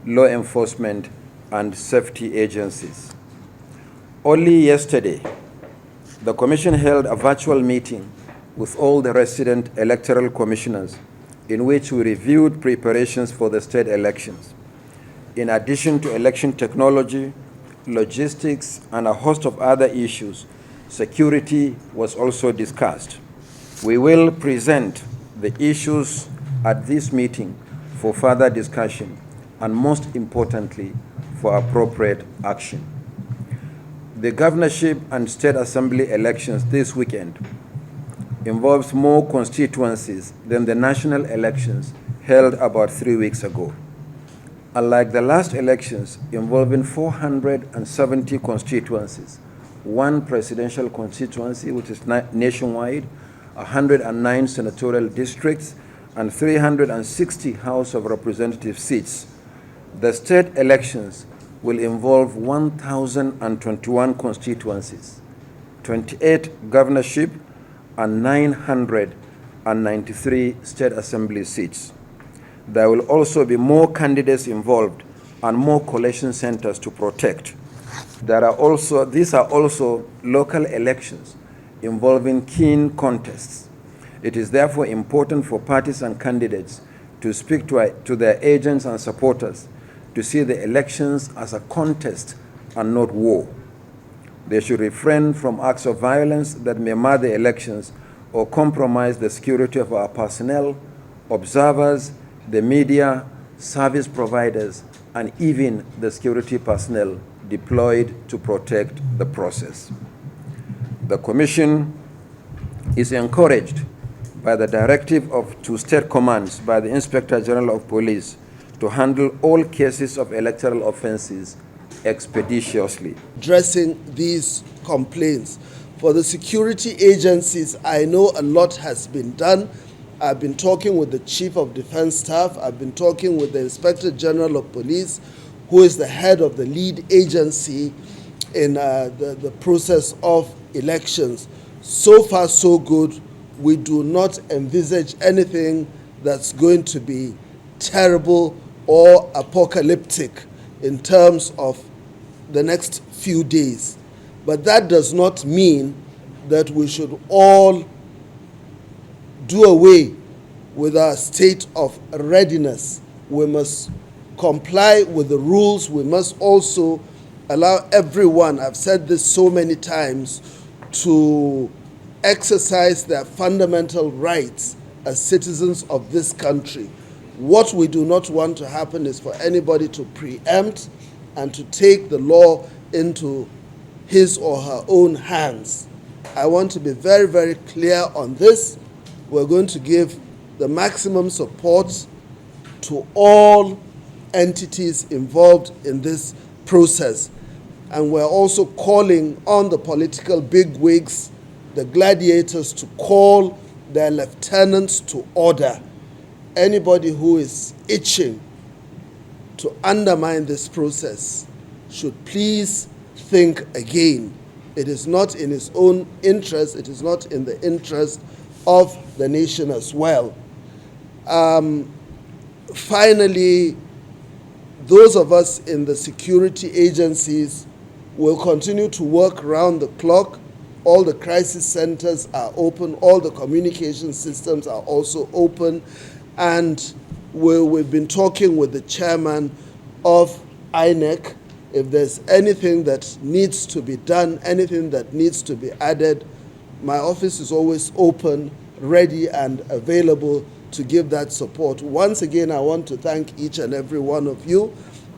law enforcement, and safety agencies. Only yesterday, the Commission held a virtual meeting with all the resident electoral commissioners in which we reviewed preparations for the state elections. In addition to election technology, logistics, and a host of other issues, security was also discussed. We will present the issues at this meeting for further discussion and, most importantly, for appropriate action. The governorship and state assembly elections this weekend involves more constituencies than the national elections held about 3 weeks ago. Unlike the last elections involving 470 constituencies, one presidential constituency, which is nationwide, 109 senatorial districts, and 360 House of Representatives seats, the state elections will involve 1,021 constituencies, 28 governorship, and 993 state assembly seats. There will also be more candidates involved and more collation centers to protect. These are also local elections involving keen contests. It is therefore important for parties and candidates to speak to their agents and supporters to see the elections as a contest and not war. They should refrain from acts of violence that may mar the elections or compromise the security of our personnel, observers, the media, service providers, and even the security personnel deployed to protect the process. The Commission is encouraged by the directive to state commands by the Inspector General of Police to handle all cases of electoral offenses expeditiously. Addressing these complaints. For the security agencies, I know a lot has been done. I've been talking with the Chief of Defense Staff. I've been talking with the Inspector General of Police, who is the head of the lead agency in the process of elections. So far, so good. We do not envisage anything that's going to be terrible or apocalyptic in terms of the next few days. But that does not mean that we should all do away with our state of readiness. We must comply with the rules. We must also allow everyone, I've said this so many times, to exercise their fundamental rights as citizens of this country. What we do not want to happen is for anybody to preempt and to take the law into his or her own hands. I want to be very, very clear on this. We're going to give the maximum support to all entities involved in this process. And we're also calling on the political bigwigs, the gladiators, to call their lieutenants to order. Anybody who is itching to undermine this process should please think again. It is not in his own interest. It is not in the interest of the nation as well. Finally, those of us in the security agencies will continue to work around the clock. All the crisis centers are open. All the communication systems are also open. And we've been talking with the chairman of INEC. If there's anything that needs to be done, anything that needs to be added, my office is always open, ready, and available to give that support. Once again, I want to thank each and every one of you.